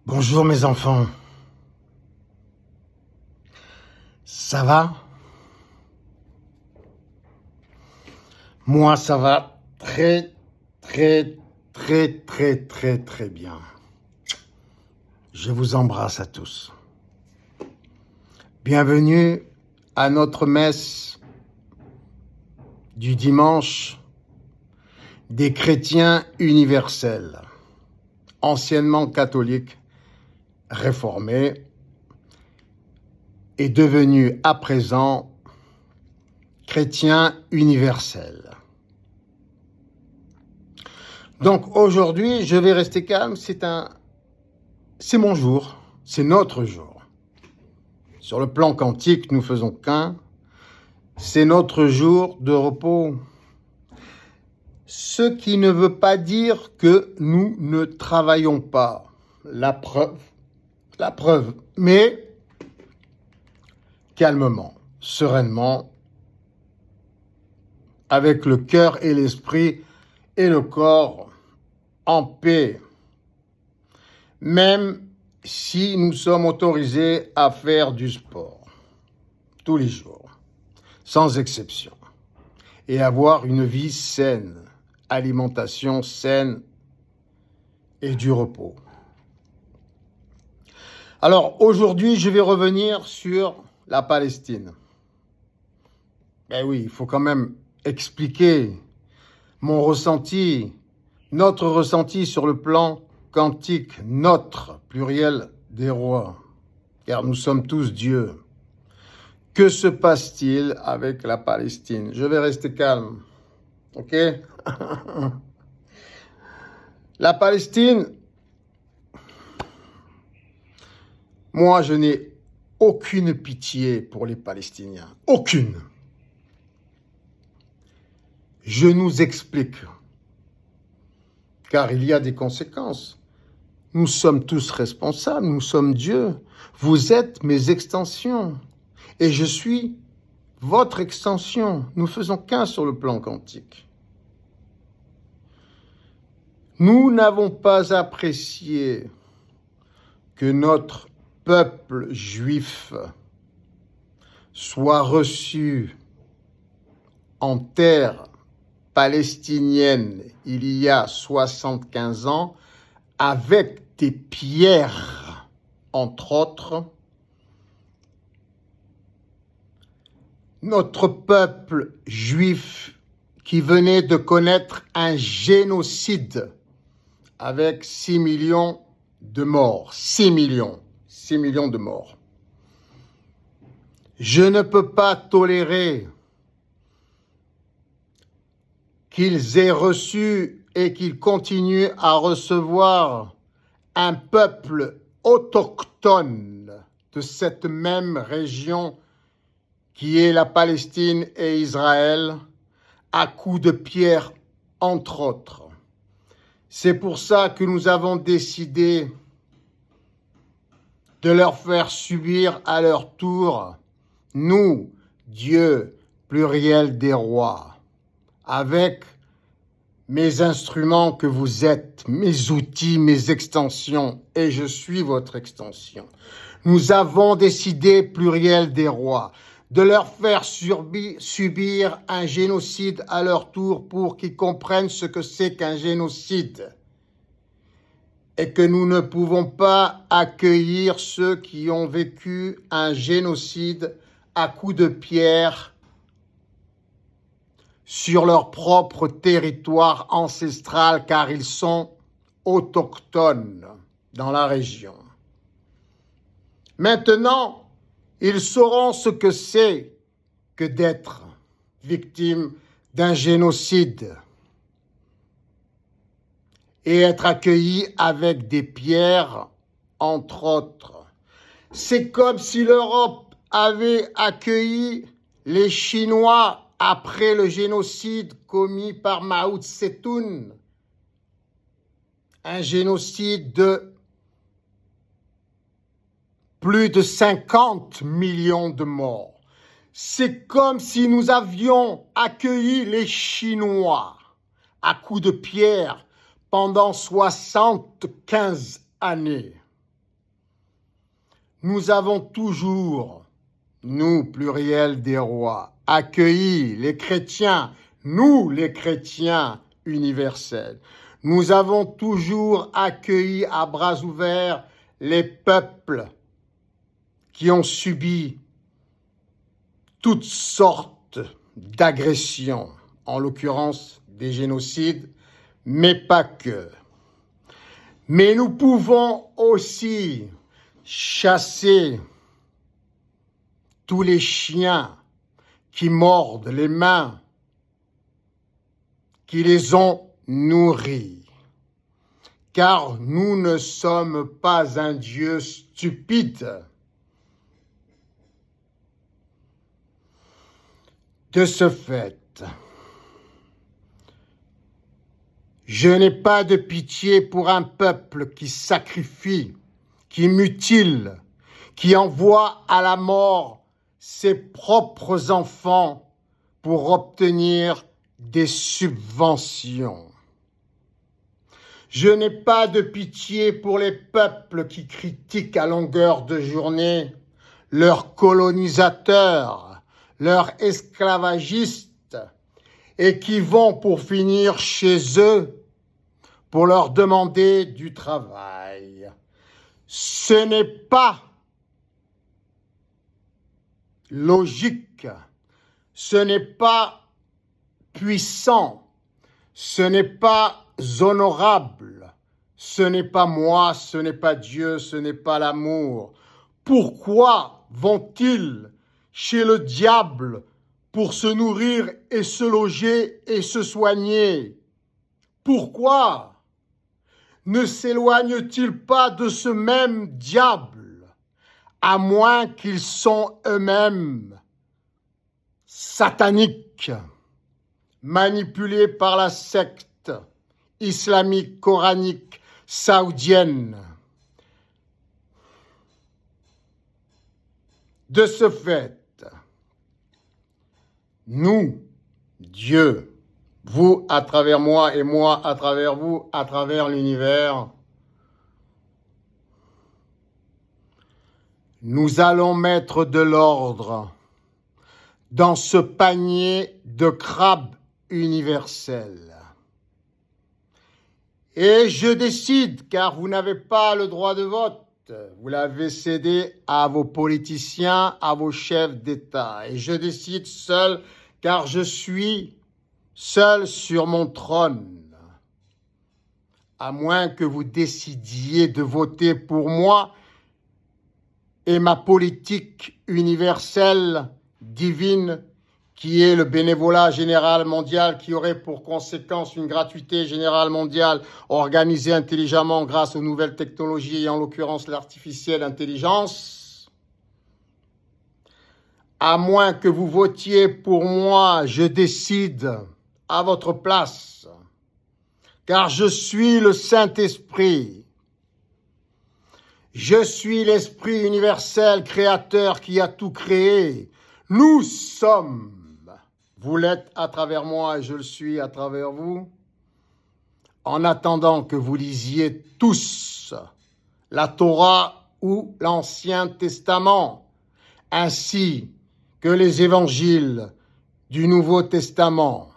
Bonjour mes enfants, ça va? Moi ça va très bien. Je vous embrasse à tous. Bienvenue à notre messe du dimanche des chrétiens universels, anciennement catholiques, réformés et devenus à présent chrétiens universels. Donc aujourd'hui, je vais rester calme, c'est mon jour, c'est notre jour. Sur le plan quantique, nous faisons qu'un, c'est notre jour de repos. Ce qui ne veut pas dire que nous ne travaillons pas. La preuve, mais calmement, sereinement, avec le cœur et l'esprit et le corps en paix, même si nous sommes autorisés à faire du sport tous les jours, sans exception, et avoir une vie saine, alimentation saine et du repos. Alors aujourd'hui, je vais revenir sur la Palestine. Ben oui, il faut quand même expliquer mon ressenti, notre ressenti sur le plan quantique, notre, pluriel des rois, car nous sommes tous Dieu. Que se passe-t-il avec la Palestine? Je vais rester calme, ok? La Palestine, moi je n'ai aucune pitié pour les Palestiniens, aucune. Je nous explique, car il y a des conséquences. Nous sommes tous responsables, nous sommes Dieu. Vous êtes mes extensions et je suis votre extension. Nous faisons qu'un sur le plan quantique. Nous n'avons pas apprécié que notre peuple juif soit reçu en terre palestinienne il y a 75 ans avec des pierres, entre autres. Notre peuple juif qui venait de connaître un génocide avec 6 millions de morts. 6 millions de morts. Je ne peux pas tolérer qu'ils aient reçu et qu'ils continuent à recevoir un peuple autochtone de cette même région qui est la Palestine et Israël, à coups de pierre, entre autres. C'est pour ça que nous avons décidé de leur faire subir à leur tour, nous, Dieu, pluriel des rois, avec mes instruments que vous êtes, mes outils, mes extensions, et je suis votre extension. Nous avons décidé, pluriel des rois, de leur faire subir un génocide à leur tour pour qu'ils comprennent ce que c'est qu'un génocide. Et que nous ne pouvons pas accueillir ceux qui ont vécu un génocide à coups de pierre sur leur propre territoire ancestral, car ils sont autochtones dans la région. Maintenant, ils sauront ce que c'est que d'être victime d'un génocide et être accueillis avec des pierres, entre autres. C'est comme si l'Europe avait accueilli les Chinois après le génocide commis par Mao Tse-tung, un génocide de plus de 50 millions de morts. C'est comme si nous avions accueilli les Chinois à coups de pierre pendant 75 années. nous avons toujours, nous, pluriel des rois, accueilli les chrétiens, nous les chrétiens universels. Nous avons toujours accueilli à bras ouverts les peuples qui ont subi toutes sortes d'agressions, en l'occurrence des génocides, mais pas que. Mais nous pouvons aussi chasser tous les chiens qui mordent les mains, qui les ont nourris. Car nous ne sommes pas un Dieu stupide. De ce fait, je n'ai pas de pitié pour un peuple qui sacrifie, qui mutile, qui envoie à la mort ses propres enfants pour obtenir des subventions. Je n'ai pas de pitié pour les peuples qui critiquent à longueur de journée leurs colonisateurs, leurs esclavagistes, et qui vont pour finir chez eux pour leur demander du travail. Ce n'est pas logique, ce n'est pas puissant, ce n'est pas honorable, ce n'est pas moi, ce n'est pas Dieu, ce n'est pas l'amour. Pourquoi vont-ils chez le diable pour se nourrir et se loger et se soigner? Pourquoi ne s'éloignent-ils pas de ce même diable, à moins qu'ils sont eux-mêmes sataniques, manipulés par la secte islamique coranique saoudienne? De ce fait, nous, Dieu, vous à travers moi et moi à travers vous, à travers l'univers, nous allons mettre de l'ordre dans ce panier de crabes universels. Et je décide, car vous n'avez pas le droit de vote, vous l'avez cédé à vos politiciens, à vos chefs d'État. Et je décide seul, car je suis seul sur mon trône. À moins que vous décidiez de voter pour moi et ma politique universelle, divine, qui est le bénévolat général mondial, qui aurait pour conséquence une gratuité générale mondiale organisée intelligemment grâce aux nouvelles technologies et en l'occurrence l'artificielle intelligence. À moins que vous votiez pour moi, je décide à votre place, car je suis le Saint-Esprit. Je suis l'Esprit universel créateur qui a tout créé. Nous sommes. Vous l'êtes à travers moi et je le suis à travers vous. En attendant que vous lisiez tous la Torah ou l'Ancien Testament, ainsi que les évangiles du Nouveau Testament.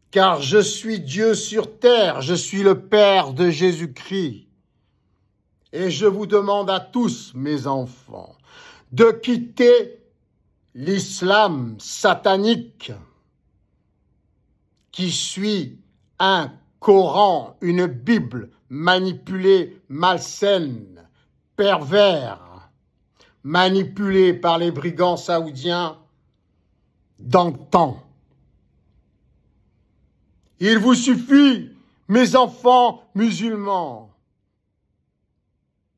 Car je suis Dieu sur terre, je suis le Père de Jésus-Christ. Et je vous demande à tous, mes enfants, de quitter l'islam satanique qui suit un Coran, une Bible manipulée, malsaine, pervers, manipulée par les brigands saoudiens d'antan. Il vous suffit, mes enfants musulmans,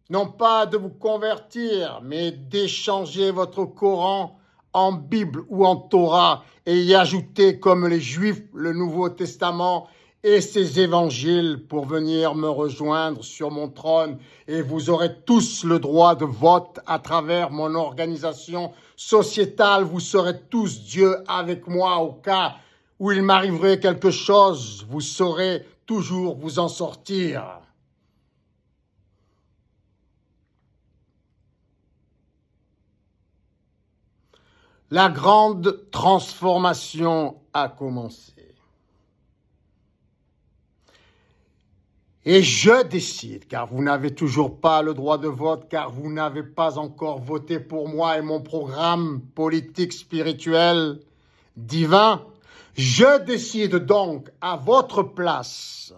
non pas de vous convertir, mais d'échanger votre Coran en Bible ou en Torah et y ajouter, comme les Juifs, le Nouveau Testament et ses évangiles pour venir me rejoindre sur mon trône. Et vous aurez tous le droit de vote à travers mon organisation sociétale. Vous serez tous Dieu avec moi au cas où il m'arriverait quelque chose. Vous saurez toujours vous en sortir. La grande transformation a commencé. Et je décide, car vous n'avez toujours pas le droit de vote, car vous n'avez pas encore voté pour moi et mon programme politique spirituel divin, je décide donc à votre place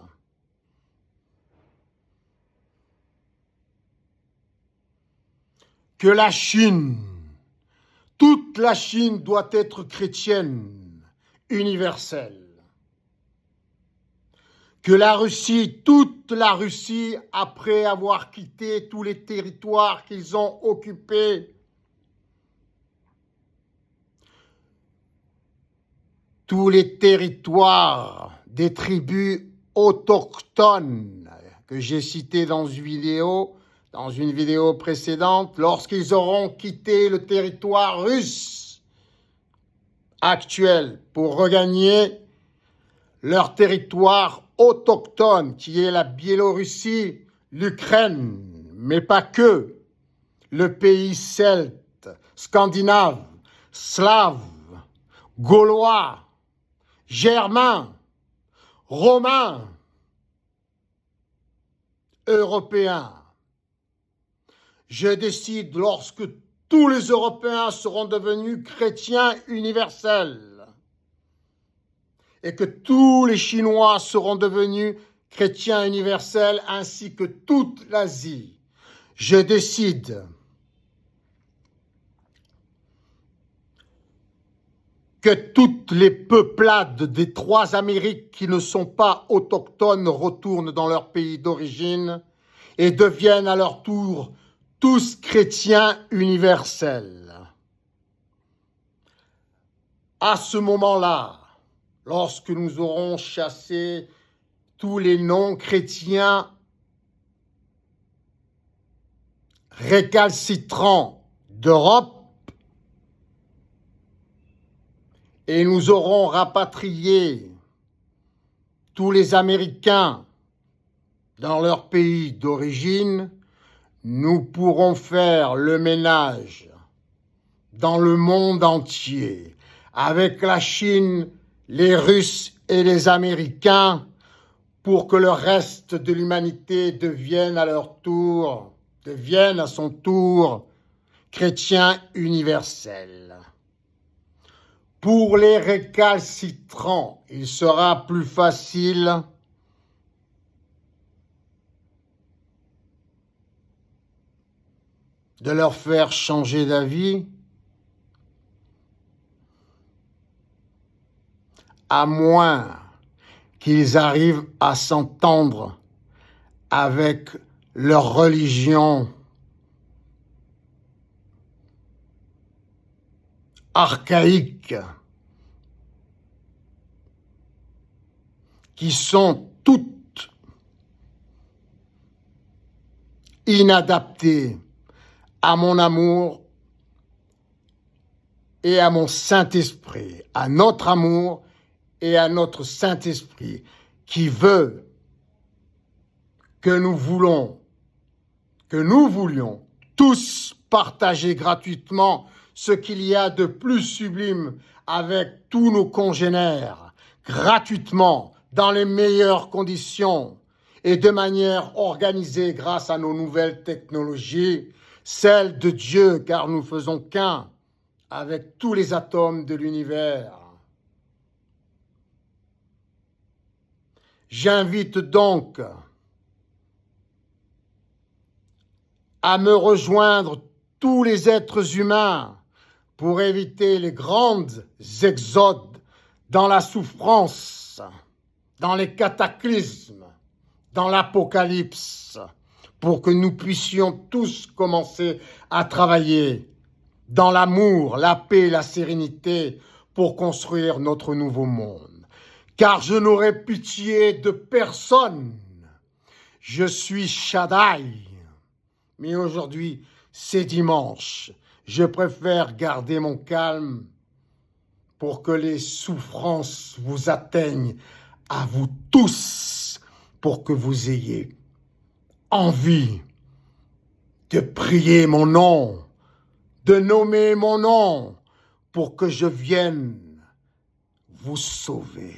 que la Chine, toute la Chine doit être chrétienne, universelle. Que la Russie, toute la Russie, après avoir quitté tous les territoires qu'ils ont occupés, tous les territoires des tribus autochtones que j'ai cités dans une vidéo précédente, lorsqu'ils auront quitté le territoire russe actuel pour regagner leur territoire autochtone, qui est la Biélorussie, l'Ukraine, mais pas que, le pays celte, scandinave, slave, gaulois, germain, romain, européen. Je décide, lorsque tous les Européens seront devenus chrétiens universels et que tous les Chinois seront devenus chrétiens universels ainsi que toute l'Asie, je décide que toutes les peuplades des 3 Amériques qui ne sont pas autochtones retournent dans leur pays d'origine et deviennent à leur tour tous chrétiens universels. À ce moment-là, lorsque nous aurons chassé tous les non-chrétiens récalcitrants d'Europe, et nous aurons rapatrié tous les Américains dans leur pays d'origine, nous pourrons faire le ménage dans le monde entier, avec la Chine, les Russes et les Américains, pour que le reste de l'humanité devienne à son tour chrétien universel. Pour les récalcitrants, il sera plus facile de leur faire changer d'avis, à moins qu'ils arrivent à s'entendre avec leur religion archaïque, qui sont toutes inadaptées à mon amour et à mon Saint-Esprit, à notre amour et à notre Saint-Esprit, qui veut que nous voulions tous partager gratuitement ce qu'il y a de plus sublime avec tous nos congénères, gratuitement, dans les meilleures conditions et de manière organisée grâce à nos nouvelles technologies, celles de Dieu, car nous faisons qu'un avec tous les atomes de l'univers. J'invite donc à me rejoindre tous les êtres humains pour éviter les grandes exodes dans la souffrance, dans les cataclysmes, dans l'apocalypse, pour que nous puissions tous commencer à travailler dans l'amour, la paix, la sérénité, pour construire notre nouveau monde. Car je n'aurai pitié de personne. Je suis Shaddai. Mais aujourd'hui, c'est dimanche. Je préfère garder mon calme pour que les souffrances vous atteignent à vous tous, pour que vous ayez envie de prier mon nom, de nommer mon nom, pour que je vienne vous sauver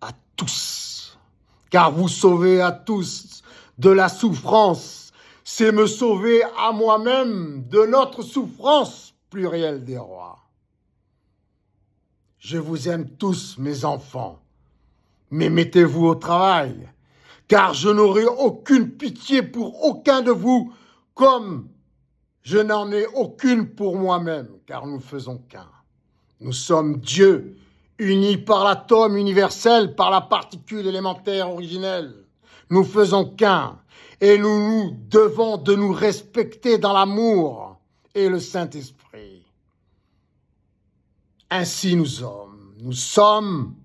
à tous. Car vous sauver à tous de la souffrance, c'est me sauver à moi-même de notre souffrance plurielle des rois. Je vous aime tous, mes enfants, mais mettez-vous au travail, car je n'aurai aucune pitié pour aucun de vous, comme je n'en ai aucune pour moi-même, car nous ne faisons qu'un. Nous sommes Dieu, unis par l'atome universel, par la particule élémentaire originelle. Nous faisons qu'un, et nous devons de nous respecter dans l'amour et le Saint-Esprit. Ainsi nous sommes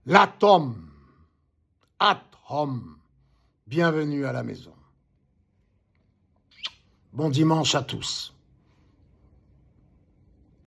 l'atome, atom. Bienvenue à la maison. Bon dimanche à tous.